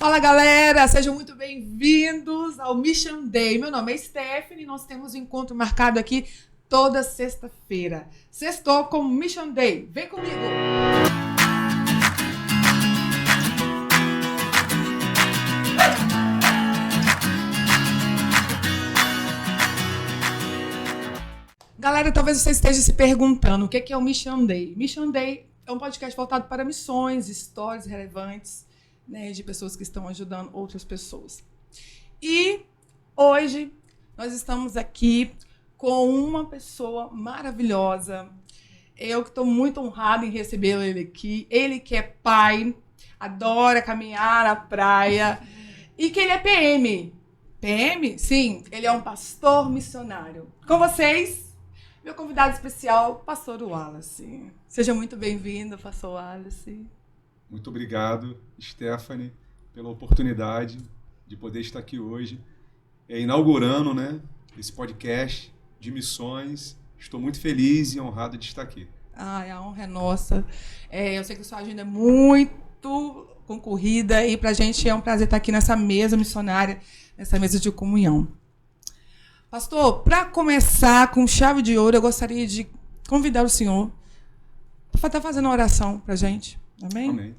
Fala, galera! Sejam muito bem-vindos ao Mission Day. Meu nome é Stephanie e nós temos um encontro marcado aqui toda sexta-feira. Sextou com Mission Day. Vem comigo! Galera, talvez você esteja se perguntando o que é o Mission Day. Mission Day é um podcast voltado para missões, histórias relevantes, né, de pessoas que estão ajudando outras pessoas. E hoje nós estamos aqui com uma pessoa maravilhosa. Eu que estou muito honrada em recebê-lo ele aqui. Ele que é pai, adora caminhar na praia e que ele é PM. PM? Sim, ele é um pastor missionário. Com vocês, meu convidado especial, pastor Wallace. Seja muito bem-vindo, pastor Wallace. Muito obrigado, Stephanie, pela oportunidade de poder estar aqui hoje, inaugurando, né, esse podcast de missões. Estou muito feliz e honrado de estar aqui. A honra é nossa. Eu sei que a sua agenda é muito concorrida e para a gente é um prazer estar aqui nessa mesa missionária, nessa mesa de comunhão. Pastor, para começar com chave de ouro, eu gostaria de convidar o senhor para estar fazendo uma oração para a gente. Amém? Amém.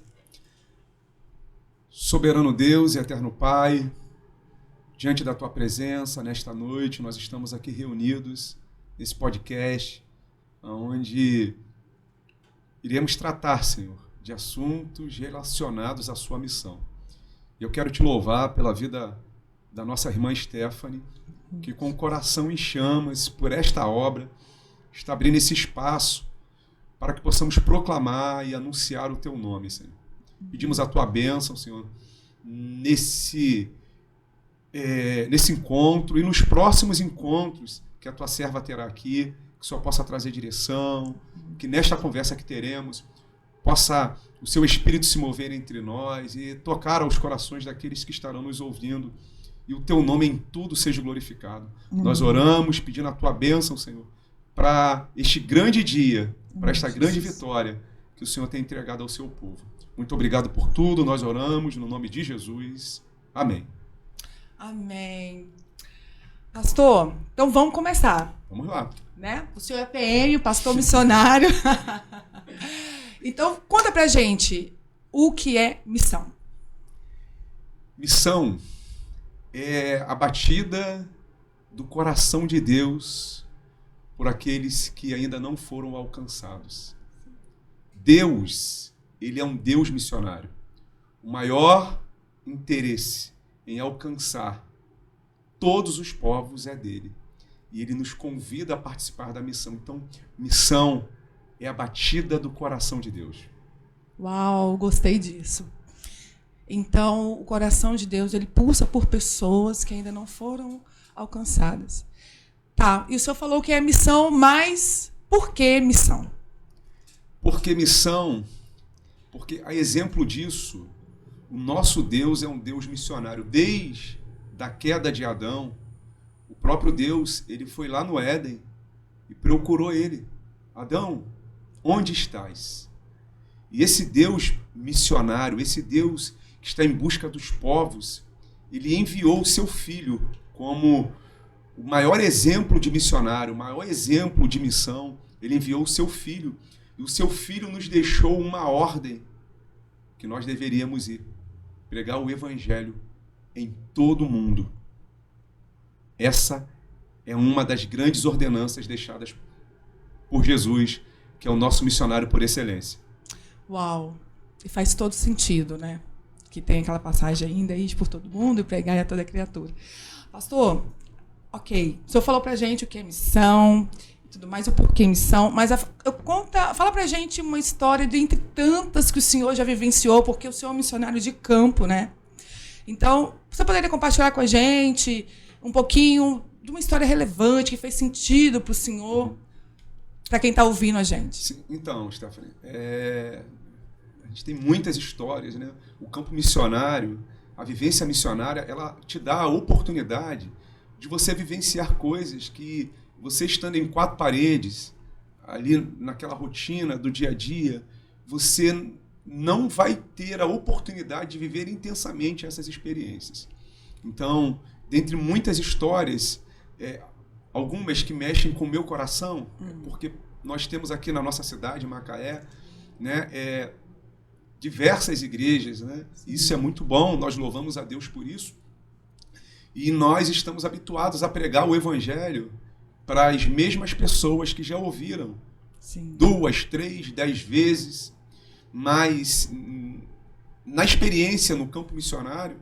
Soberano Deus e eterno Pai, diante da Tua presença, nesta noite, nós estamos aqui reunidos nesse podcast, onde iremos tratar, Senhor, de assuntos relacionados à Sua missão. Eu quero Te louvar pela vida da nossa irmã Stephanie, que com o coração em chamas por esta obra, está abrindo esse espaço para que possamos proclamar e anunciar o Teu nome, Senhor. Pedimos a Tua bênção, Senhor, nesse encontro e nos próximos encontros que a Tua serva terá aqui, que o Senhor possa trazer direção, que nesta conversa que teremos, possa o Seu Espírito se mover entre nós e tocar aos corações daqueles que estarão nos ouvindo e o Teu nome em tudo seja glorificado. Nós oramos pedindo a Tua bênção, Senhor, para este grande dia, para esta grande vitória que o Senhor tem entregado ao Seu povo. Muito obrigado por tudo, nós oramos no nome de Jesus. Amém. Amém. Pastor, então vamos começar. Vamos lá. Né? O senhor é PM, pastor missionário. Então, conta pra gente o que é missão. Missão é a batida do coração de Deus por aqueles que ainda não foram alcançados. Deus, Ele é um Deus missionário. O maior interesse em alcançar todos os povos é dele. E Ele nos convida a participar da missão. Então, missão é a batida do coração de Deus. Uau, gostei disso. Então, o coração de Deus, ele pulsa por pessoas que ainda não foram alcançadas. Tá, e o senhor falou que é missão, mas por que missão? Por que missão? Porque, a exemplo disso, o nosso Deus é um Deus missionário. Desde a queda de Adão, o próprio Deus, ele foi lá no Éden e procurou ele. Adão, onde estás? E esse Deus missionário, esse Deus que está em busca dos povos, ele enviou o seu filho como o maior exemplo de missionário, o maior exemplo de missão. Ele enviou o seu filho. E o seu filho nos deixou uma ordem que nós deveríamos ir. Pregar o evangelho em todo o mundo. Essa é uma das grandes ordenanças deixadas por Jesus, que é o nosso missionário por excelência. Uau! E faz todo sentido, né? Que tem aquela passagem ainda, ir por todo mundo e pregar a toda criatura. Pastor, ok, o senhor falou pra gente o que é missão e tudo mais, o porquê missão, mas fala pra gente uma história de entre tantas que o senhor já vivenciou, porque o senhor é um missionário de campo, né? Então, você poderia compartilhar com a gente um pouquinho de uma história relevante, que fez sentido pro senhor, para quem está ouvindo a gente? Sim, então, Stephanie, a gente tem muitas histórias, né? O campo missionário, a vivência missionária, ela te dá a oportunidade de você vivenciar coisas que você estando em quatro paredes, ali naquela rotina do dia a dia, você não vai ter a oportunidade de viver intensamente essas experiências. Então, dentre muitas histórias, algumas que mexem com o meu coração, porque nós temos aqui na nossa cidade, Macaé, né, diversas igrejas, né? Isso é muito bom, nós louvamos a Deus por isso. E nós estamos habituados a pregar o Evangelho para as mesmas pessoas que já ouviram. Sim. 2, 3, 10 vezes. Mas, na experiência no campo missionário,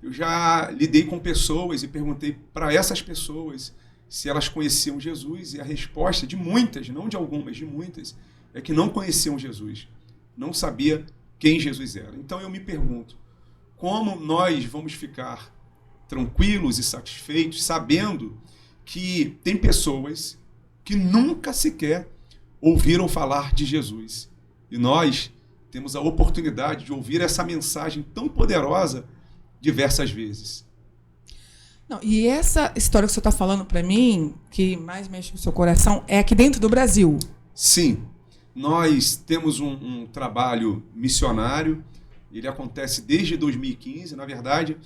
eu já lidei com pessoas e perguntei para essas pessoas se elas conheciam Jesus, e a resposta de muitas, não de algumas, de muitas, é que não conheciam Jesus. Não sabia quem Jesus era. Então eu me pergunto, como nós vamos ficar tranquilos e satisfeitos sabendo que tem pessoas que nunca sequer ouviram falar de Jesus? E nós temos a oportunidade de ouvir essa mensagem tão poderosa diversas vezes. Não, e essa história que o senhor está falando para mim, que mais mexe com o seu coração, é aqui dentro do Brasil? Sim. Nós temos um trabalho missionário, ele acontece desde 2015. Na verdade,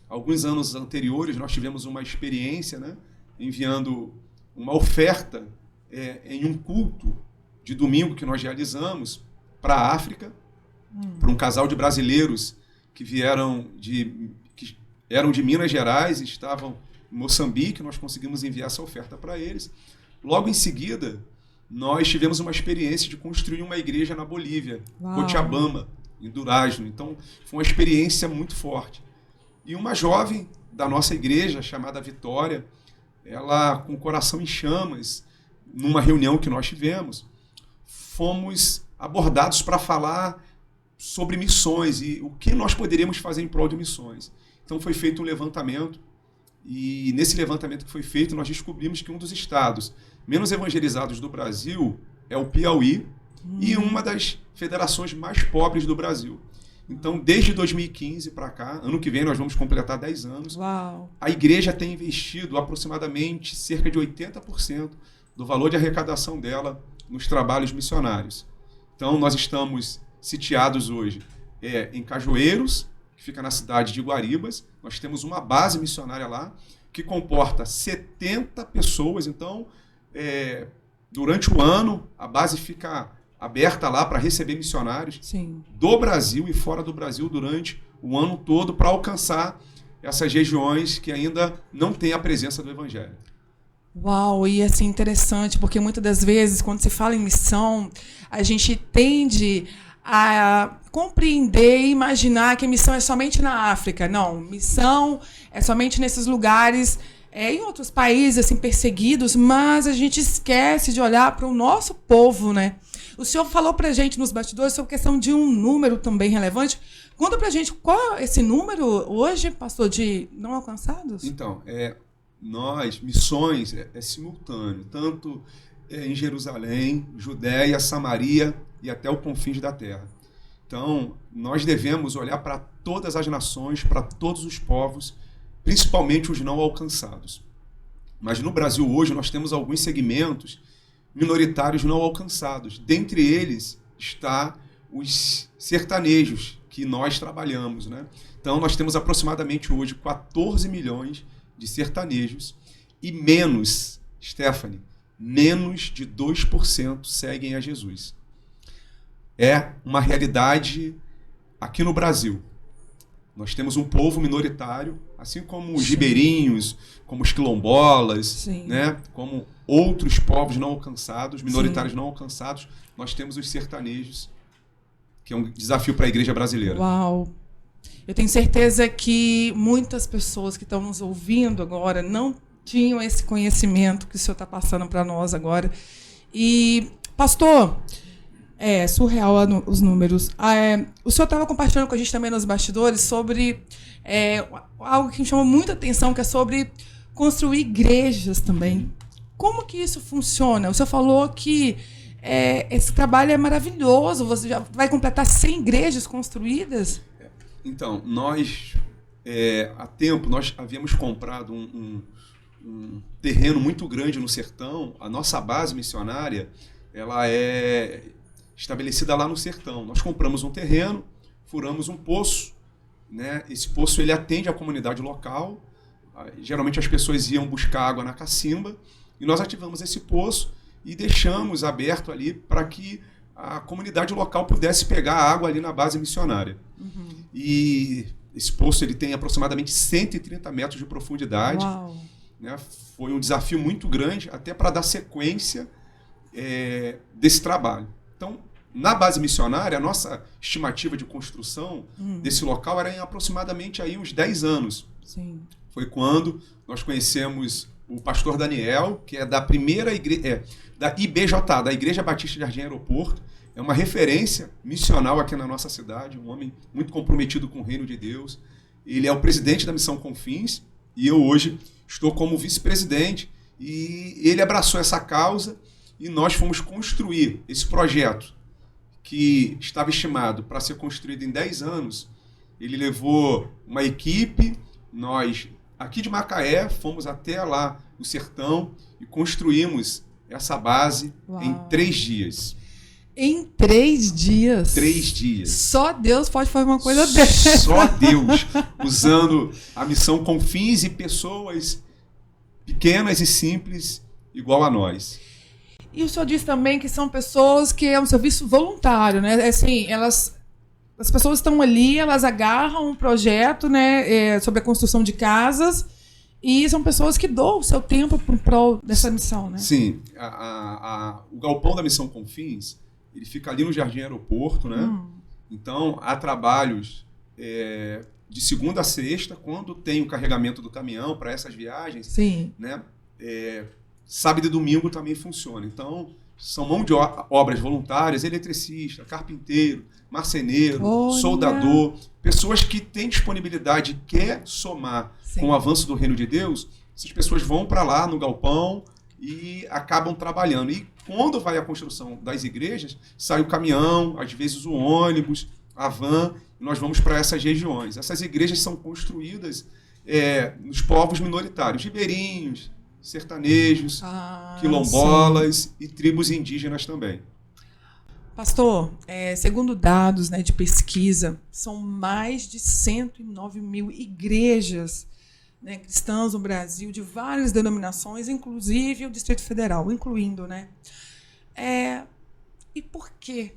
alguns anos anteriores nós tivemos uma experiência, né, enviando uma oferta em um culto de domingo que nós realizamos para a África, para um casal de brasileiros que eram de Minas Gerais e estavam em Moçambique. Nós conseguimos enviar essa oferta para eles. Logo em seguida, nós tivemos uma experiência de construir uma igreja na Bolívia, Cochabamba, em Durazno. Então, foi uma experiência muito forte. E uma jovem da nossa igreja, chamada Vitória, ela, com o coração em chamas, numa reunião que nós tivemos, fomos abordados para falar sobre missões e o que nós poderíamos fazer em prol de missões. Então foi feito um levantamento, e nesse levantamento que foi feito, nós descobrimos que um dos estados menos evangelizados do Brasil é o Piauí, e uma das federações mais pobres do Brasil. Então, desde 2015 para cá, ano que vem nós vamos completar 10 anos, Uau. A igreja tem investido aproximadamente cerca de 80% do valor de arrecadação dela nos trabalhos missionários. Então, nós estamos sitiados hoje em Cajueiros, que fica na cidade de Guaribas. Nós temos uma base missionária lá, que comporta 70 pessoas. Então, durante o ano, a base fica aberta lá para receber missionários Sim. do Brasil e fora do Brasil durante o ano todo, para alcançar essas regiões que ainda não têm a presença do Evangelho. Uau, e assim, interessante, porque muitas das vezes, quando se fala em missão, a gente tende a compreender e imaginar que a missão é somente na África. Não, missão é somente nesses lugares, em outros países assim, perseguidos, mas a gente esquece de olhar para o nosso povo, né? O senhor falou para a gente nos bastidores sobre a questão de um número também relevante. Conta para a gente qual é esse número hoje, pastor, de não alcançados? Então, missões é simultâneo, tanto em Jerusalém, Judéia, Samaria e até o confins da terra. Então, nós devemos olhar para todas as nações, para todos os povos, principalmente os não alcançados. Mas no Brasil hoje nós temos alguns segmentos minoritários não alcançados. Dentre eles está os sertanejos que nós trabalhamos, né? Então nós temos aproximadamente hoje 14 milhões de sertanejos e menos de 2% seguem a Jesus. É uma realidade aqui no Brasil. Nós temos um povo minoritário, assim como os ribeirinhos, como os quilombolas, né? Como outros povos não alcançados, minoritários não alcançados. Nós temos os sertanejos, que é um desafio para a igreja brasileira. Uau! Eu tenho certeza que muitas pessoas que estão nos ouvindo agora não tinham esse conhecimento que o senhor está passando para nós agora. E, pastor, é surreal os números. O senhor estava compartilhando com a gente também nos bastidores sobre algo que me chamou muita atenção, que é sobre construir igrejas também. Como que isso funciona? O senhor falou que esse trabalho é maravilhoso. Você já vai completar 100 igrejas construídas? Então, nós, há tempo, nós havíamos comprado um terreno muito grande no sertão. A nossa base missionária, ela estabelecida lá no sertão. Nós compramos um terreno, furamos um poço, né? Esse poço ele atende a comunidade local. Geralmente as pessoas iam buscar água na cacimba e nós ativamos esse poço e deixamos aberto ali para que a comunidade local pudesse pegar a água ali na base missionária. Uhum. E esse poço ele tem aproximadamente 130 metros de profundidade. Uau. Né? Foi um desafio muito grande até para dar sequência desse trabalho. Então, na base missionária, a nossa estimativa de construção desse local era em aproximadamente aí uns 10 anos. Sim. Foi quando nós conhecemos o pastor Daniel, que é da primeira igreja, da IBJ, da Igreja Batista de Jardim Aeroporto. É uma referência missional aqui na nossa cidade, um homem muito comprometido com o reino de Deus. Ele é o presidente da Missão Confins e eu hoje estou como vice-presidente. E ele abraçou essa causa e nós fomos construir esse projeto que estava estimado para ser construído em 10 anos. Ele levou uma equipe, nós aqui de Macaé fomos até lá no sertão e construímos essa base em 3 dias. Em 3 dias? 3 dias. Só Deus pode fazer uma coisa dessa. Só Deus, usando a Missão Confins e pessoas pequenas e simples igual a nós. E o senhor disse também que são pessoas que é um serviço voluntário, né? Assim, as pessoas estão ali, elas agarram um projeto, né, sobre a construção de casas e são pessoas que doam o seu tempo em prol dessa missão, né? Sim. O galpão da Missão Confins, ele fica ali no Jardim Aeroporto, né? Então, há trabalhos de segunda a sexta, quando tem o carregamento do caminhão para essas viagens. Sim. Né? Sábado e domingo também funciona. Então, são mão de obras voluntárias, eletricista, carpinteiro, marceneiro, soldador, pessoas que têm disponibilidade e quer somar com o avanço do reino de Deus. Essas pessoas vão para lá no galpão e acabam trabalhando. E quando vai a construção das igrejas, sai o caminhão, às vezes o ônibus, a van, e nós vamos para essas regiões. Essas igrejas são construídas nos povos minoritários, ribeirinhos, sertanejos, quilombolas e tribos indígenas também. Pastor, segundo dados, né, de pesquisa, são mais de 109 mil igrejas, né, cristãs no Brasil, de várias denominações, inclusive o Distrito Federal, incluindo, né? E por que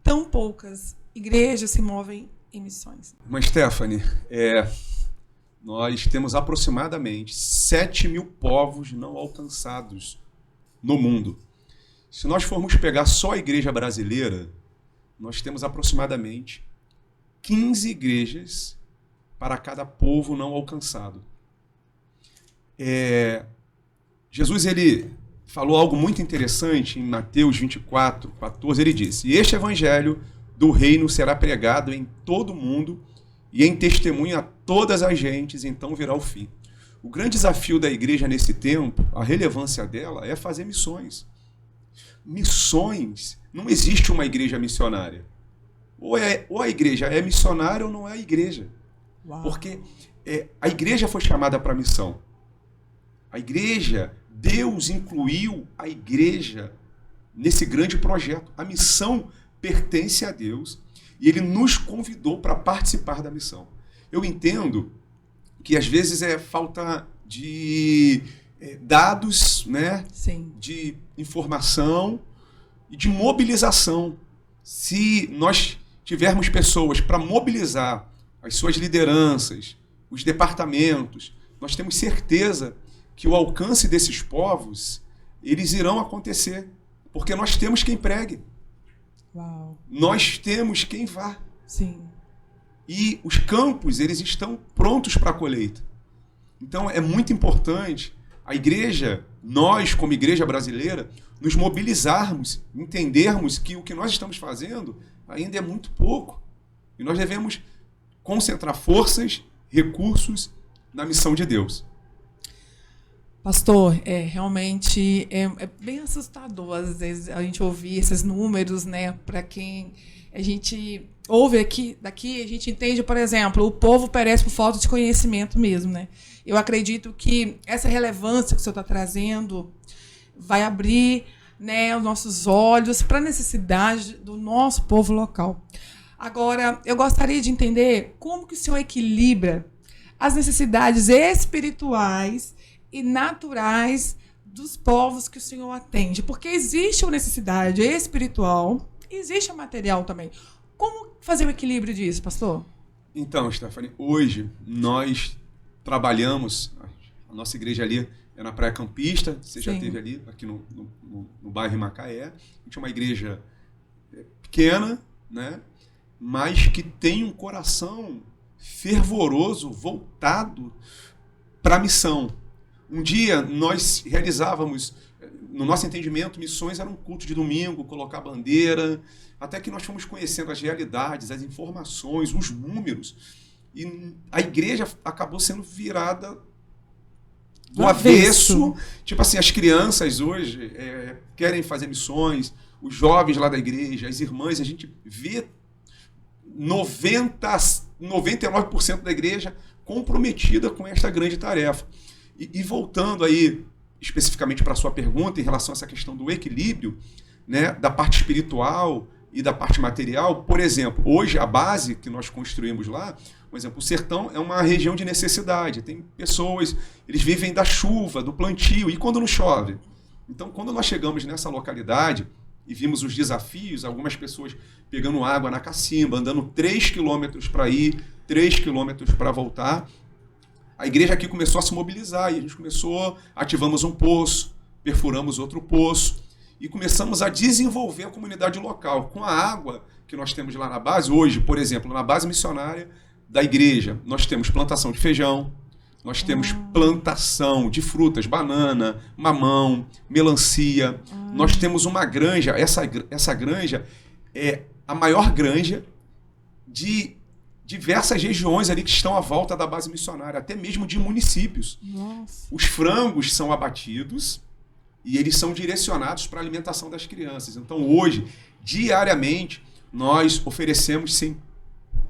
tão poucas igrejas se movem em missões? Mas, Stephanie, nós temos aproximadamente 7 mil povos não alcançados no mundo. Se nós formos pegar só a igreja brasileira, nós temos aproximadamente 15 igrejas para cada povo não alcançado. Jesus ele falou algo muito interessante em Mateus 24, 14. Ele disse: "E este evangelho do reino será pregado em todo o mundo e em testemunho a todas as gentes, então virá o fim." O grande desafio da igreja nesse tempo, a relevância dela, é fazer missões. Missões, não existe uma igreja missionária. Ou a igreja é missionária ou não é a igreja. Uau. Porque a igreja foi chamada para a missão. A igreja, Deus incluiu a igreja nesse grande projeto. A missão pertence a Deus e Ele nos convidou para participar da missão. Eu entendo que às vezes é falta de dados, né? Sim. De informação e de mobilização. Se nós tivermos pessoas para mobilizar as suas lideranças, os departamentos, nós temos certeza que o alcance desses povos, eles irão acontecer, porque nós temos quem pregue. Uau. Nós temos quem vá. Sim. E os campos, eles estão prontos para a colheita. Então, é muito importante a igreja, nós, como igreja brasileira, nos mobilizarmos, entendermos que o que nós estamos fazendo ainda é muito pouco. E nós devemos concentrar forças, recursos na missão de Deus. Pastor, realmente é bem assustador, às vezes, a gente ouvir esses números, né? Para quem a gente ouve daqui, a gente entende, por exemplo, o povo perece por falta de conhecimento mesmo, né? Eu acredito que essa relevância que o senhor está trazendo vai abrir né, os nossos olhos para a necessidade do nosso povo local. Agora, eu gostaria de entender como que o senhor equilibra as necessidades espirituais e naturais dos povos que o senhor atende. Porque existe uma necessidade espiritual e existe a material também. Como fazer o equilíbrio disso, pastor? Então, Stephanie, hoje nós trabalhamos, a nossa igreja ali é na Praia Campista, você já esteve ali, aqui no bairro Macaé. A gente é uma igreja pequena, né, mas que tem um coração fervoroso, voltado para a missão. Um dia nós realizávamos, no nosso entendimento, missões eram um culto de domingo, colocar bandeira, até que nós fomos conhecendo as realidades, as informações, os números, e a igreja acabou sendo virada do avesso. Tipo assim, as crianças hoje querem fazer missões, os jovens lá da igreja, as irmãs, a gente vê 99% da igreja comprometida com esta grande tarefa. E voltando aí especificamente para a sua pergunta em relação a essa questão do equilíbrio, né, da parte espiritual e da parte material, por exemplo, hoje a base que nós construímos lá, por exemplo, o sertão é uma região de necessidade, tem pessoas, eles vivem da chuva, do plantio, e quando não chove? Então, quando nós chegamos nessa localidade e vimos os desafios, algumas pessoas pegando água na cacimba, andando 3 quilômetros para ir, 3 quilômetros para voltar, a igreja aqui começou a se mobilizar, e a gente ativamos um poço, perfuramos outro poço, e começamos a desenvolver a comunidade local. Com a água que nós temos lá na base, hoje, por exemplo, na base missionária da igreja, nós temos plantação de feijão, nós temos plantação de frutas, banana, mamão, melancia, nós temos uma granja, essa granja é a maior granja de diversas regiões ali que estão à volta da base missionária, até mesmo de municípios. Nossa. Os frangos são abatidos e eles são direcionados para a alimentação das crianças. Então, hoje, diariamente, nós oferecemos sem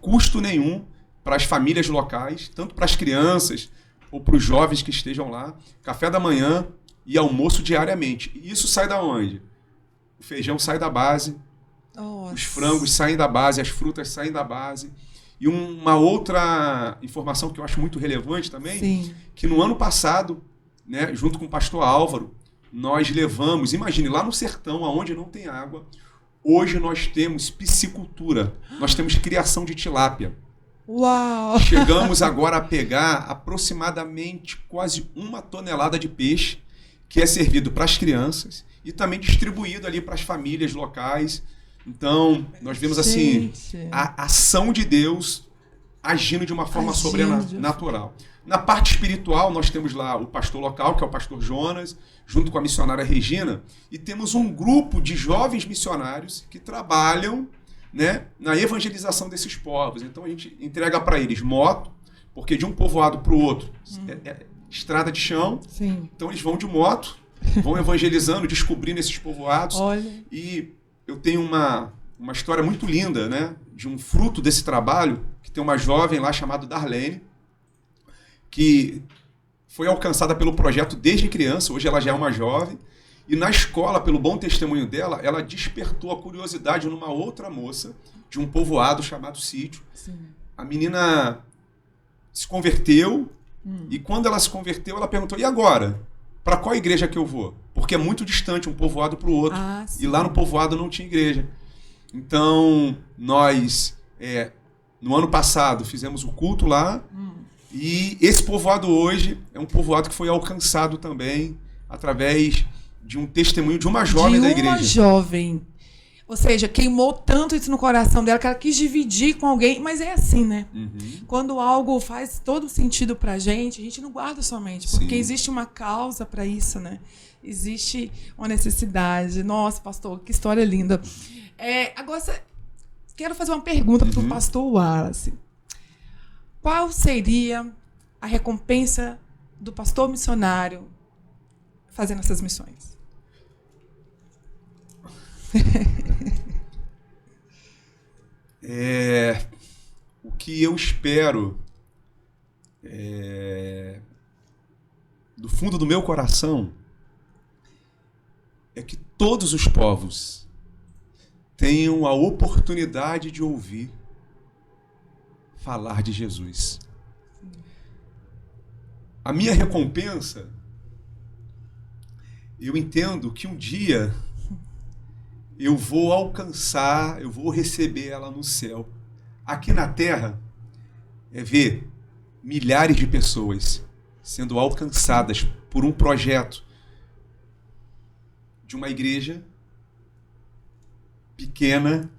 custo nenhum para as famílias locais, tanto para as crianças ou para os jovens que estejam lá, café da manhã e almoço diariamente. E isso sai da onde? O feijão sai da base, os frangos saem da base, as frutas saem da base. E uma outra informação que eu acho muito relevante também, que no ano passado, né, junto com o pastor Álvaro, nós levamos, imagine, lá no sertão, onde não tem água, hoje nós temos piscicultura, nós temos criação de tilápia. Uau! Chegamos agora a pegar aproximadamente quase 1 tonelada de peixe, que é servido para as crianças e também distribuído ali para as famílias locais. Então, nós vemos assim, a ação de Deus agindo de uma forma sobrenatural. Na parte espiritual, nós temos lá o pastor local, que é o pastor Jonas, junto com a missionária Regina, e temos um grupo de jovens missionários que trabalham, né, na evangelização desses povos. Então, a gente entrega para eles moto, porque de um povoado para o outro é estrada de chão. Sim. Então, eles vão de moto, vão evangelizando, descobrindo esses povoados. Olha. E eu tenho uma história muito linda, né, de um fruto desse trabalho, que tem uma jovem lá chamada Darlene, que foi alcançada pelo projeto desde criança, hoje ela já é uma jovem, e na escola, pelo bom testemunho dela, ela despertou a curiosidade numa outra moça, de um povoado chamado Sítio. Sim. A menina se converteu, e quando ela se converteu, ela perguntou, e agora? Para qual igreja que eu vou? Porque é muito distante um povoado para o outro. E lá no povoado não tinha igreja. Então, nós, no ano passado, fizemos o culto lá. E esse povoado hoje é um povoado que foi alcançado também através de um testemunho de uma jovem da igreja. De uma jovem. Ou seja, queimou tanto isso no coração dela que ela quis dividir com alguém. Mas é assim, né? Quando algo faz todo sentido pra gente, a gente não guarda somente. Porque existe uma causa para isso, né? Existe uma necessidade. Nossa, pastor, que história linda. Agora, quero fazer uma pergunta para o pastor Wallace. Qual seria a recompensa do pastor missionário fazendo essas missões? O que eu espero do fundo do meu coração é que todos os povos tenham a oportunidade de ouvir falar de Jesus. A minha recompensa, eu entendo que um dia eu vou alcançar, eu vou receber ela no céu. Aqui na terra, é ver milhares de pessoas sendo alcançadas por um projeto de uma igreja pequena,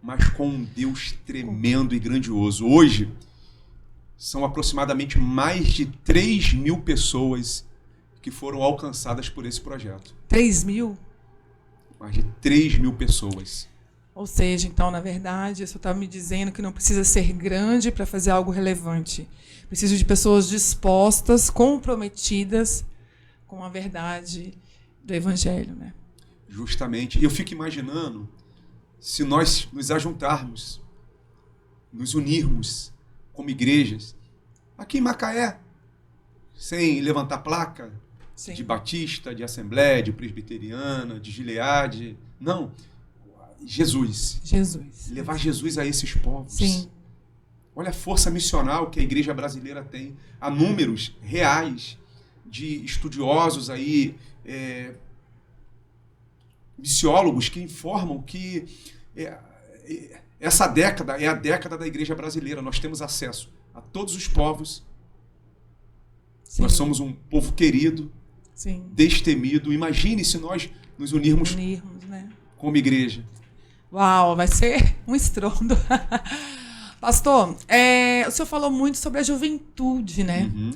mas com um Deus tremendo e grandioso. Hoje, são aproximadamente mais de 3.000 pessoas que foram alcançadas por esse projeto. 3.000? Mais de 3.000 pessoas. Ou seja, então, na verdade, você está me dizendo que não precisa ser grande para fazer algo relevante. Preciso de pessoas dispostas, comprometidas com a verdade do Evangelho, né? Justamente. Eu fico imaginando se nós nos ajuntarmos, nos unirmos como igrejas, aqui em Macaé, sem levantar placa, Sim. de batista, de assembleia, de presbiteriana, de Gileade. Não. Jesus. Levar Jesus a esses povos. Sim. Olha a força missional que a igreja brasileira tem. Há números reais de estudiosos aí, missiólogos que informam que essa década é a década da igreja brasileira. Nós temos acesso a todos os povos. Sim. Nós somos um povo querido, sim, destemido. Imagine se nós nos unirmos né? como igreja. Uau, vai ser um estrondo. Pastor, o senhor falou muito sobre a juventude, né? Uhum.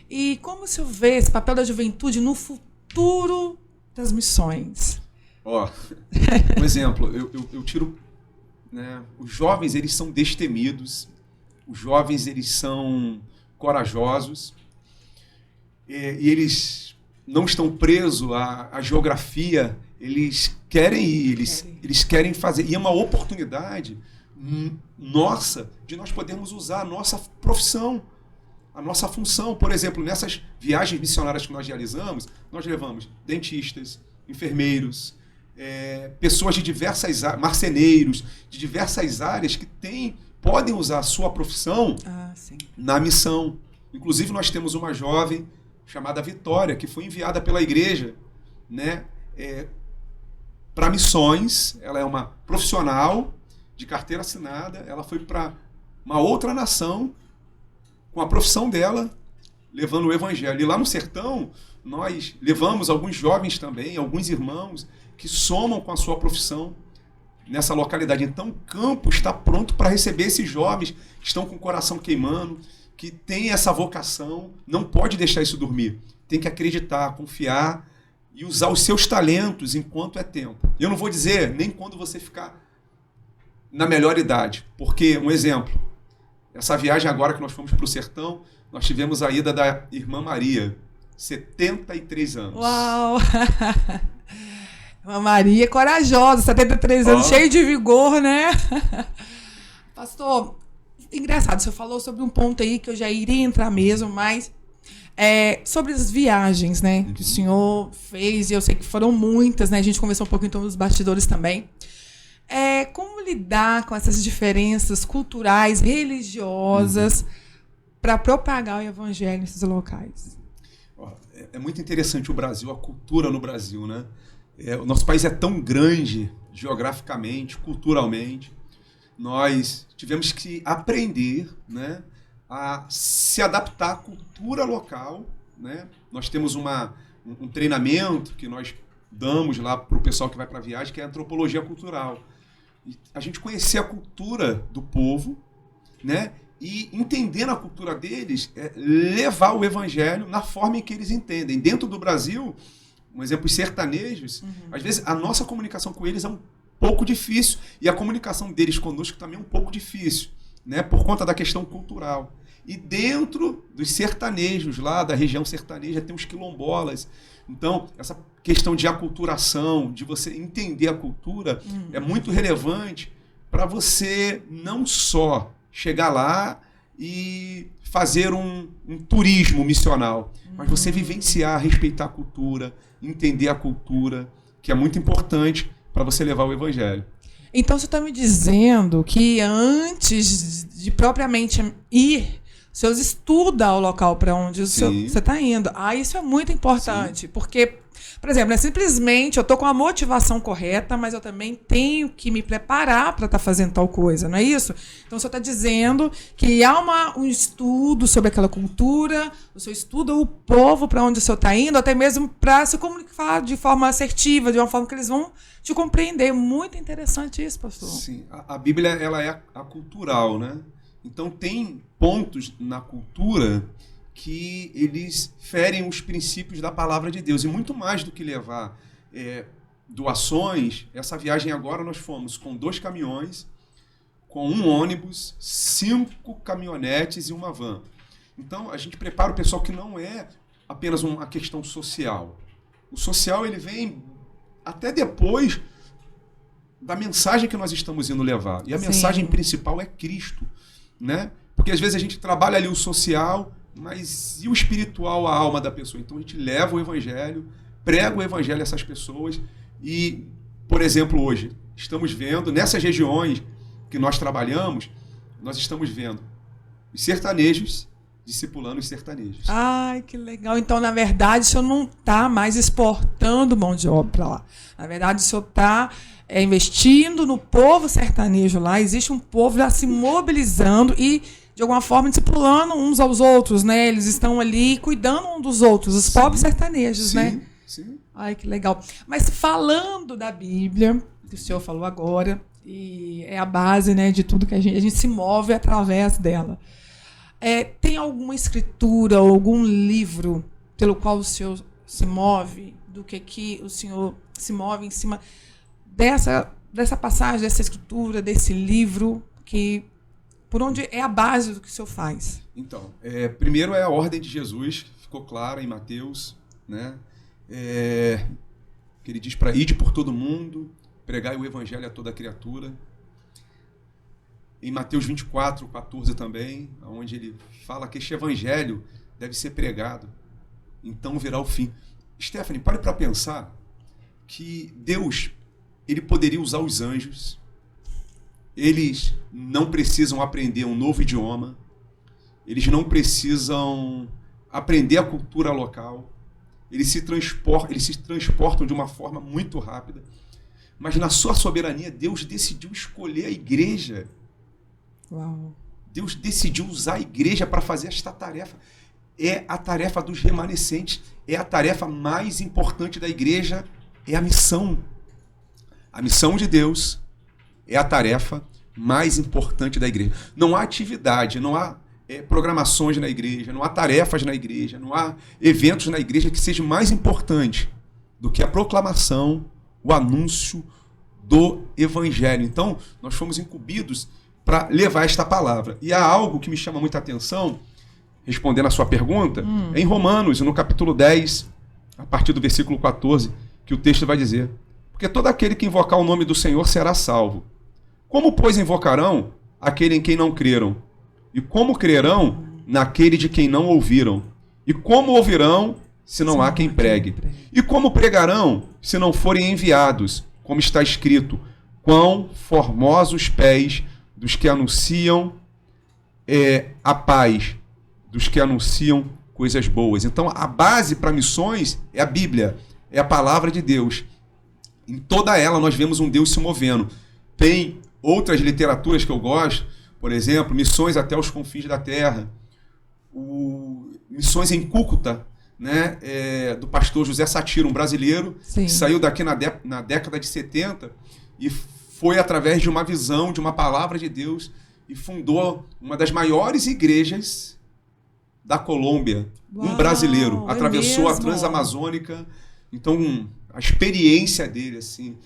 E como o senhor vê esse papel da juventude no futuro das missões? Um exemplo, eu tiro, né, os jovens, eles são destemidos, os jovens, eles são corajosos, e eles não estão presos à geografia, eles querem ir, eles querem fazer. E é uma oportunidade nossa de nós podermos usar a nossa profissão, a nossa função. Por exemplo, nessas viagens missionárias que nós realizamos, nós levamos dentistas, enfermeiros, pessoas de diversas áreas, marceneiros, de diversas áreas que podem usar a sua profissão na missão. Inclusive, nós temos uma jovem chamada Vitória, que foi enviada pela igreja, né, para missões. Ela é uma profissional de carteira assinada. Ela foi para uma outra nação com a profissão dela, levando o evangelho. E lá no sertão, nós levamos alguns jovens também, alguns irmãos que somam com a sua profissão nessa localidade. Então, o campo está pronto para receber esses jovens que estão com o coração queimando, que têm essa vocação. Não pode deixar isso dormir. Tem que acreditar, confiar e usar os seus talentos enquanto é tempo. Eu não vou dizer nem quando você ficar na melhor idade, porque, um exemplo, essa viagem agora que nós fomos para o sertão, nós tivemos a ida da irmã Maria, 73 anos. Uau! Irmã Maria, corajosa, 73 anos, cheio de vigor, né? Pastor, engraçado, você falou sobre um ponto aí que eu já iria entrar mesmo, mas sobre as viagens, né, que o senhor fez, e eu sei que foram muitas, né? A gente conversou um pouco então dos bastidores também. Como lidar com essas diferenças culturais, religiosas, para propagar o evangelho nesses locais? É muito interessante o Brasil, a cultura no Brasil, né? O nosso país é tão grande, geograficamente, culturalmente. Nós tivemos que aprender, né, a se adaptar à cultura local, né? Nós temos um treinamento que nós damos lá para o pessoal que vai para a viagem, que é a antropologia cultural. E a gente conhecer a cultura do povo, né? E entendendo a cultura deles, levar o evangelho na forma em que eles entendem. Dentro do Brasil, um exemplo, os sertanejos, às vezes a nossa comunicação com eles é um pouco difícil, e a comunicação deles conosco também é um pouco difícil, né? Por conta da questão cultural. E dentro dos sertanejos, lá da região sertaneja, tem os quilombolas. Então, essa questão de aculturação, de você entender a cultura, é muito relevante para você não só chegar lá e fazer um turismo missional, mas você vivenciar, respeitar a cultura, entender a cultura, que é muito importante para você levar o evangelho. Então, você está me dizendo que antes de propriamente ir, o senhor estuda o local para onde você está indo. Isso é muito importante, porque, por exemplo, não é simplesmente eu estou com a motivação correta, mas eu também tenho que me preparar para estar fazendo tal coisa, não é isso? Então, o senhor está dizendo que há um estudo sobre aquela cultura, o senhor estuda o povo para onde o senhor está indo, até mesmo para se comunicar de forma assertiva, de uma forma que eles vão te compreender. Muito interessante isso, pastor. Sim, a Bíblia ela é a cultural, né? Então, tem pontos na cultura que eles ferem os princípios da palavra de Deus. E muito mais do que levar doações, essa viagem agora nós fomos com 2 caminhões, com 1 ônibus, 5 caminhonetes e uma van. Então, a gente prepara o pessoal que não é apenas uma questão social. O social ele vem até depois da mensagem que nós estamos indo levar. E a mensagem principal é Cristo, né? Porque às vezes a gente trabalha ali o social, mas e o espiritual, a alma da pessoa? Então a gente leva o evangelho, prega o evangelho a essas pessoas e, por exemplo, hoje estamos vendo, nessas regiões que nós trabalhamos, nós estamos vendo os sertanejos discipulando os sertanejos. Ai, que legal. Então, na verdade, o senhor não está mais exportando mão de obra para lá. Na verdade, o senhor está investindo no povo sertanejo lá. Existe um povo já se mobilizando e, de alguma forma, discipulando uns aos outros, né? Eles estão ali cuidando um dos outros, os pobres sertanejos, né? Sim. Ai, que legal. Mas falando da Bíblia, que o senhor falou agora, e é a base, né, de tudo que a gente se move através dela. Tem alguma escritura ou algum livro pelo qual o senhor se move, do que o senhor se move em cima dessa passagem, dessa escritura, desse livro, por onde é a base do que o senhor faz? Então, primeiro é a ordem de Jesus, que ficou clara em Mateus, né? Que ele diz para ide por todo mundo, pregai o evangelho a toda criatura. Em Mateus 24, 14 também, onde ele fala que este evangelho deve ser pregado, então virá o fim. Stephanie, pare para pensar que Deus, ele poderia usar os anjos, eles não precisam aprender um novo idioma, eles não precisam aprender a cultura local, eles se transportam de uma forma muito rápida, mas na sua soberania Deus decidiu escolher a igreja. Uau. Deus decidiu usar a igreja para fazer esta tarefa. É a tarefa dos remanescentes, é a tarefa mais importante da igreja, é a missão. A missão de Deus é a tarefa mais importante da igreja. Não há atividade, não há programações na igreja, não há tarefas na igreja, não há eventos na igreja que seja mais importante do que a proclamação, o anúncio do evangelho. Então, nós fomos incumbidos para levar esta palavra. E há algo que me chama muita atenção, respondendo a sua pergunta, em Romanos, no capítulo 10, a partir do versículo 14, que o texto vai dizer: porque todo aquele que invocar o nome do Senhor será salvo. Como, pois, invocarão aquele em quem não creram? E como crerão naquele de quem não ouviram? E como ouvirão se não há quem pregue? E como pregarão se não forem enviados? Como está escrito: quão formosos pés dos que anunciam a paz, dos que anunciam coisas boas. Então, a base para missões é a Bíblia, é a palavra de Deus. Em toda ela, nós vemos um Deus se movendo. Tem outras literaturas que eu gosto, por exemplo, Missões até os Confins da Terra, Missões em Cúcuta, né, do pastor José Satiro, um brasileiro, que saiu daqui na década de 70 e foi através de uma visão, de uma palavra de Deus, e fundou uma das maiores igrejas da Colômbia. Uau, um brasileiro. Atravessou a mesmo? Transamazônica. Então, a experiência dele, assim,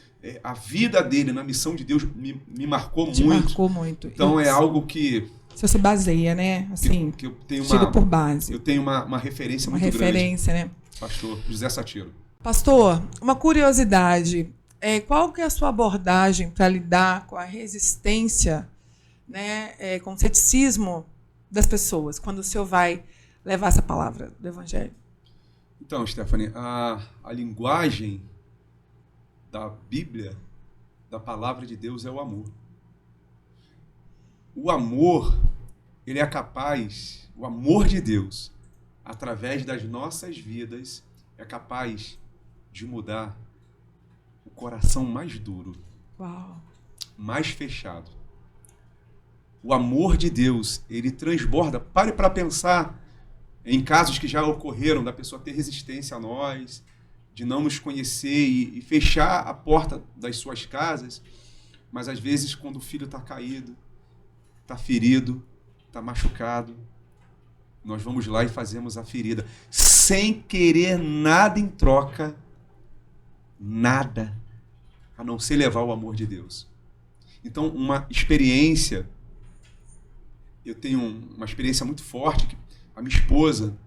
a vida dele na missão de Deus me marcou muito. Marcou muito. Então, é algo que... Você se baseia, né? Assim, que eu tenho tiro por base. Eu tenho uma referência Uma muito referência, grande. né? Pastor José Satiro. Pastor, uma curiosidade. Qual que é a sua abordagem para lidar com a resistência, né, com o ceticismo das pessoas, quando o senhor vai levar essa palavra do Evangelho? Então, Stephanie, a linguagem da Bíblia, da palavra de Deus, é o amor. O amor, ele é capaz, o amor de Deus, através das nossas vidas, é capaz de mudar o coração mais duro, mais fechado. O amor de Deus, ele transborda. Pare para pensar em casos que já ocorreram, da pessoa ter resistência a nós, de não nos conhecer e fechar a porta das suas casas, mas às vezes quando o filho está caído, está ferido, está machucado, nós vamos lá e fazemos a ferida, sem querer nada em troca, nada, a não ser levar o amor de Deus. Então, uma experiência, eu tenho uma experiência muito forte, que a minha esposa,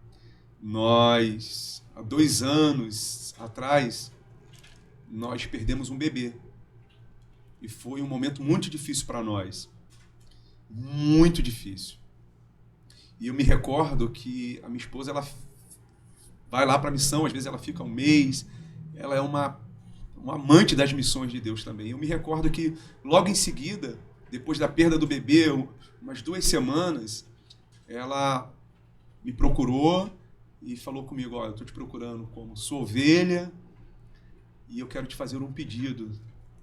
nós, há 2 anos atrás, nós perdemos um bebê. E foi um momento muito difícil para nós. Muito difícil. E eu me recordo que a minha esposa, ela vai lá para a missão, às vezes ela fica um mês, ela é uma amante das missões de Deus também. Eu me recordo que logo em seguida, depois da perda do bebê, umas 2 semanas, ela me procurou e falou comigo: olha, eu estou te procurando como sua ovelha e eu quero te fazer um pedido.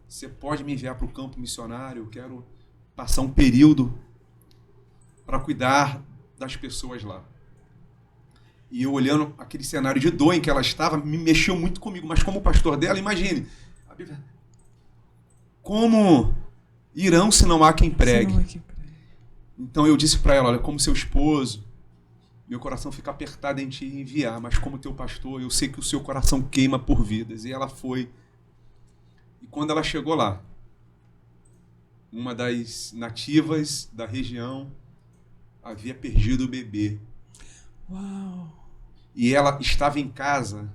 Você pode me enviar para o campo missionário? Eu quero passar um período para cuidar das pessoas lá. E eu olhando aquele cenário de dor em que ela estava, me mexeu muito comigo. Mas como pastor dela, imagine, como irão se não há quem pregue? Então eu disse para ela: olha, como seu esposo, meu coração fica apertado em te enviar, mas como teu pastor, eu sei que o seu coração queima por vidas. E ela foi. E quando ela chegou lá, uma das nativas da região havia perdido o bebê. Uau! E ela estava em casa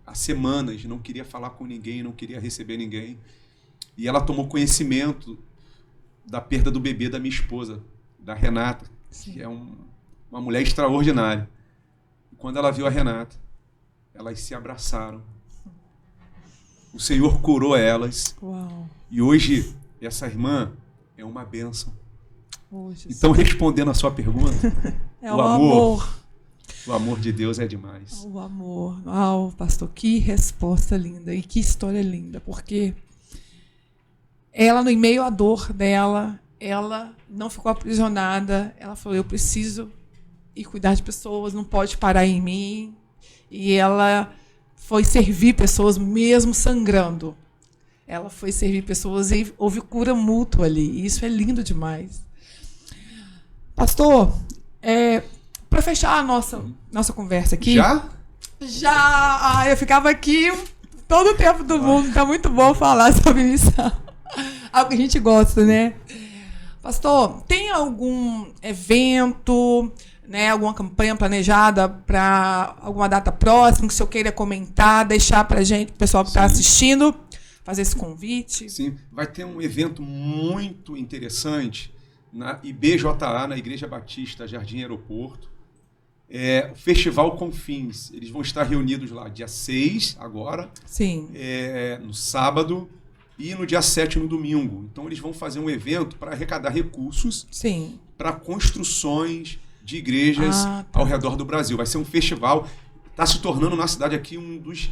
há semanas, não queria falar com ninguém, não queria receber ninguém. E ela tomou conhecimento da perda do bebê da minha esposa, da Renata, Sim. que é uma mulher extraordinária. E quando ela viu a Renata, elas se abraçaram. O Senhor curou elas. Uau. E hoje, essa irmã é uma bênção. Oh, então, respondendo a sua pergunta, é o amor. O amor de Deus é demais. O amor. Uau, pastor, que resposta linda e que história linda, porque ela, no meio à dor dela, ela não ficou aprisionada, ela falou: eu preciso ir cuidar de pessoas, não pode parar em mim. E ela foi servir pessoas mesmo sangrando. Ela foi servir pessoas e houve cura mútua ali. E isso é lindo demais. Pastor, para fechar a nossa conversa aqui... Já? Já! Eu ficava aqui todo o tempo do mundo. Tá muito bom falar sobre missão. Algo que a gente gosta, né? Pastor, tem algum evento, né, alguma campanha planejada para alguma data próxima que o senhor queira comentar, deixar para a gente, o pessoal que está assistindo, fazer esse convite? Sim, vai ter um evento muito interessante na IBJA, na Igreja Batista Jardim Aeroporto. O Festival Confins. Eles vão estar reunidos lá dia 6, agora, Sim. No sábado, e no dia 7, no domingo. Então, eles vão fazer um evento para arrecadar recursos para construções de igrejas ao redor do Brasil. Vai ser um festival, está se tornando na cidade aqui um dos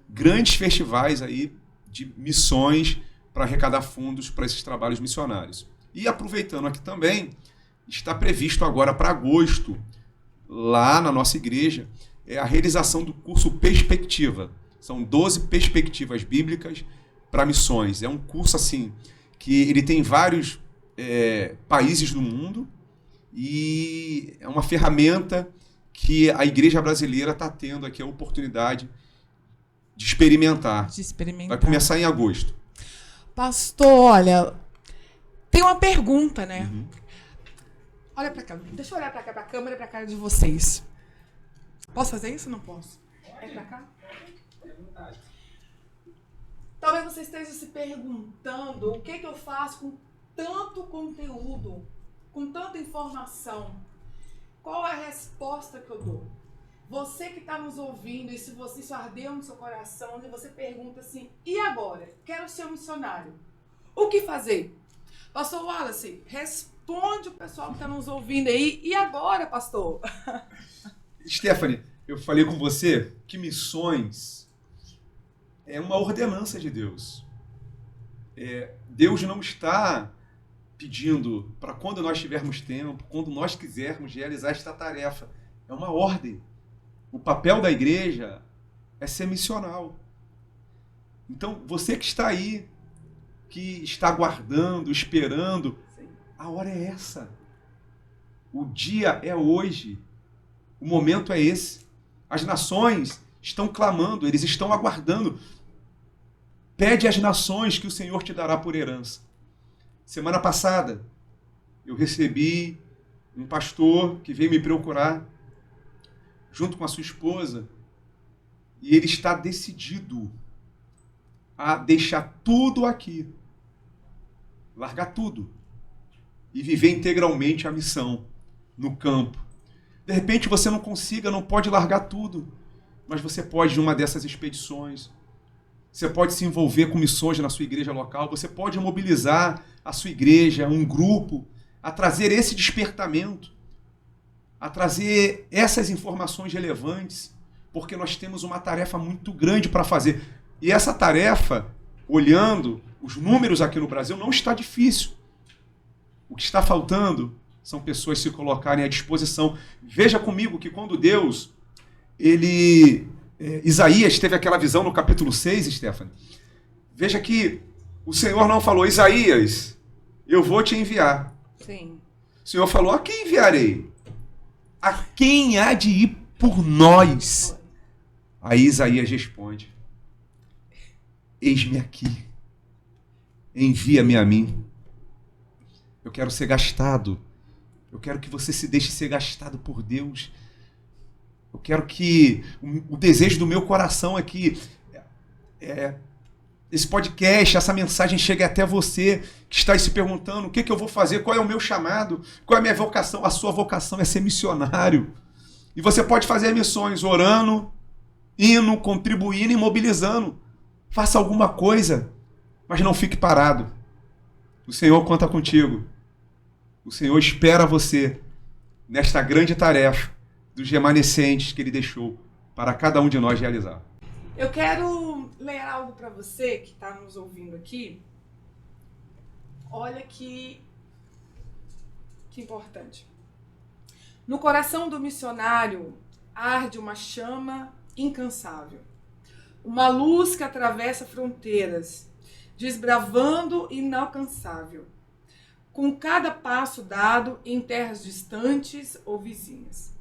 grandes festivais aí de missões para arrecadar fundos para esses trabalhos missionários. E aproveitando aqui também, está previsto agora para agosto, lá na nossa igreja, a realização do curso Perspectiva. São 12 perspectivas bíblicas para missões. É um curso assim que ele tem vários países do mundo e é uma ferramenta que a igreja brasileira está tendo aqui a oportunidade de experimentar. Vai começar em agosto. Pastor, olha, tem uma pergunta, né? Uhum. Olha para cá. Deixa eu olhar para cá, para a câmera e para a cara de vocês. Posso fazer isso ou não posso? É para cá? Talvez você esteja se perguntando o que eu faço com tanto conteúdo, com tanta informação. Qual é a resposta que eu dou? Você que está nos ouvindo, e se você isso ardeu no seu coração, e você pergunta assim, e agora? Quero ser um missionário. O que fazer? Pastor Wallace, responde o pessoal que está nos ouvindo aí. E agora, pastor? Stephanie, eu falei com você que missões é uma ordenança de Deus. Deus não está pedindo para quando nós tivermos tempo, quando nós quisermos realizar esta tarefa. É uma ordem. O papel da igreja é ser missional. Então, você que está aí, que está aguardando, esperando, a hora é essa. O dia é hoje. O momento é esse. As nações estão clamando, eles estão aguardando. Pede às nações que o Senhor te dará por herança. Semana passada, eu recebi um pastor que veio me procurar, junto com a sua esposa, e ele está decidido a deixar tudo aqui, largar tudo, e viver integralmente a missão no campo. De repente você não consiga, não pode largar tudo, mas você pode ir numa dessas expedições. Você pode se envolver com missões na sua igreja local, você pode mobilizar a sua igreja, um grupo, a trazer esse despertamento, a trazer essas informações relevantes, porque nós temos uma tarefa muito grande para fazer. E essa tarefa, olhando os números aqui no Brasil, não está difícil. O que está faltando são pessoas se colocarem à disposição. Veja comigo que quando Deus, Isaías teve aquela visão no capítulo 6, Stephanie. Veja que o Senhor não falou, Isaías, eu vou te enviar. Sim. O Senhor falou, a quem enviarei? A quem há de ir por nós? Aí Isaías responde, eis-me aqui, envia-me a mim. Eu quero ser gastado. Eu quero que você se deixe ser gastado por Deus. Eu quero que o desejo do meu coração é que esse podcast, essa mensagem chegue até você que está aí se perguntando o que eu vou fazer, qual é o meu chamado, qual é a minha vocação. A sua vocação é ser missionário. E você pode fazer missões orando, indo, contribuindo e mobilizando. Faça alguma coisa, mas não fique parado. O Senhor conta contigo. O Senhor espera você nesta grande tarefa dos remanescentes que Ele deixou para cada um de nós realizar. Eu quero ler algo para você que está nos ouvindo aqui. Olha que importante. No coração do missionário arde uma chama incansável. Uma luz que atravessa fronteiras, desbravando inalcançável. Com cada passo dado em terras distantes ou vizinhas.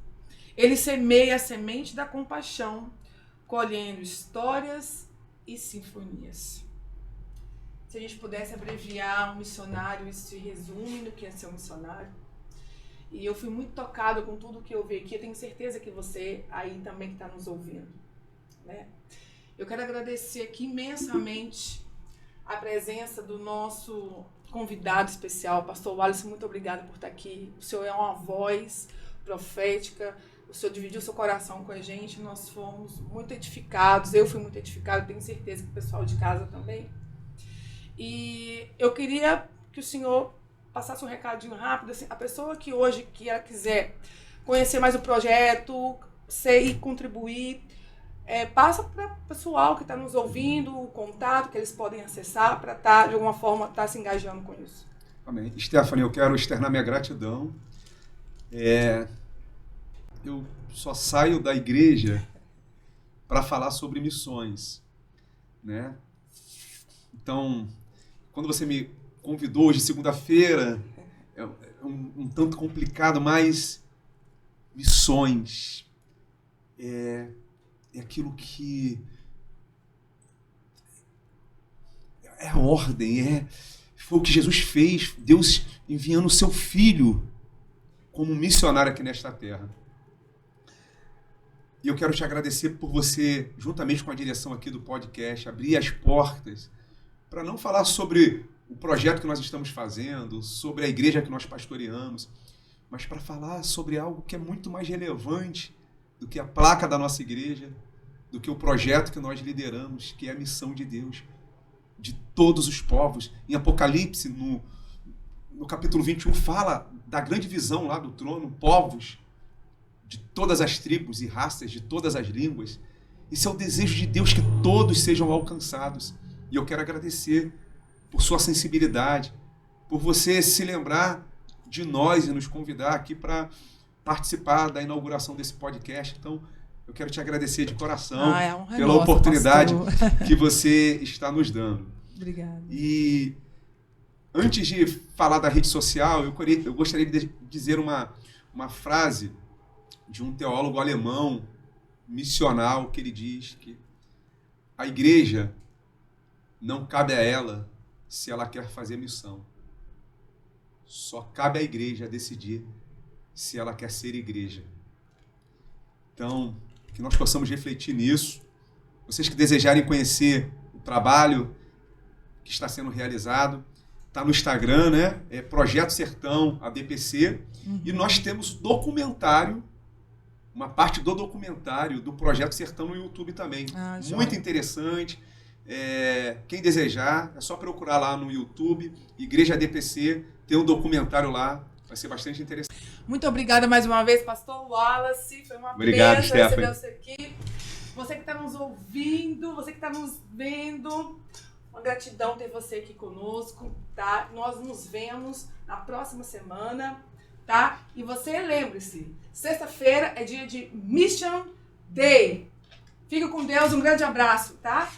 Ele semeia a semente da compaixão, colhendo histórias e sinfonias. Se a gente pudesse abreviar um missionário, isso se resume no que é ser um missionário. E eu fui muito tocada com tudo que eu vi aqui. Eu tenho certeza que você aí também está nos ouvindo, né? Eu quero agradecer aqui imensamente a presença do nosso convidado especial, pastor Wallace. Muito obrigada por estar aqui. O senhor é uma voz profética. O Senhor dividiu seu coração com a gente, nós fomos muito edificados, eu fui muito edificado, tenho certeza que o pessoal de casa também. E eu queria que o Senhor passasse um recadinho rápido, assim, a pessoa que hoje que ela quiser conhecer mais o projeto, e contribuir, passa para o pessoal que está nos ouvindo, o contato que eles podem acessar para estar, de alguma forma, se engajando com isso. Amém. Stephanie, eu quero externar minha gratidão. Eu só saio da igreja para falar sobre missões, né? Então, quando você me convidou hoje, segunda-feira, é um tanto complicado, mas missões é aquilo que é a ordem, foi o que Jesus fez, Deus enviando o seu Filho como missionário aqui nesta terra. E eu quero te agradecer por você, juntamente com a direção aqui do podcast, abrir as portas para não falar sobre o projeto que nós estamos fazendo, sobre a igreja que nós pastoreamos, mas para falar sobre algo que é muito mais relevante do que a placa da nossa igreja, do que o projeto que nós lideramos, que é a missão de Deus, de todos os povos. Em Apocalipse, no capítulo 21, fala da grande visão lá do trono, povos de todas as tribos e raças, de todas as línguas. Isso é o desejo de Deus, que todos sejam alcançados. E eu quero agradecer por sua sensibilidade, por você se lembrar de nós e nos convidar aqui para participar da inauguração desse podcast. Então, eu quero te agradecer de coração pela oportunidade que você está nos dando. Obrigada. E antes de falar da rede social, eu gostaria de dizer uma frase de um teólogo alemão, missional, que ele diz que a igreja não cabe a ela se ela quer fazer missão. Só cabe à igreja decidir se ela quer ser igreja. Então, que nós possamos refletir nisso. Vocês que desejarem conhecer o trabalho que está sendo realizado, está no Instagram, né? É Projeto Sertão, ADPC. E nós temos documentário, uma parte do documentário do Projeto Sertão no YouTube também. Muito interessante. Quem desejar, é só procurar lá no YouTube, Igreja ADPC, tem um documentário lá, vai ser bastante interessante. Muito obrigada mais uma vez, Pastor Wallace. Foi uma Obrigado, bênção receber você aqui. Você que está nos ouvindo, você que está nos vendo, uma gratidão ter você aqui conosco, tá? Nós nos vemos na próxima semana, tá? E você, lembre-se, sexta-feira é dia de Mission Day. Fica com Deus, um grande abraço, tá?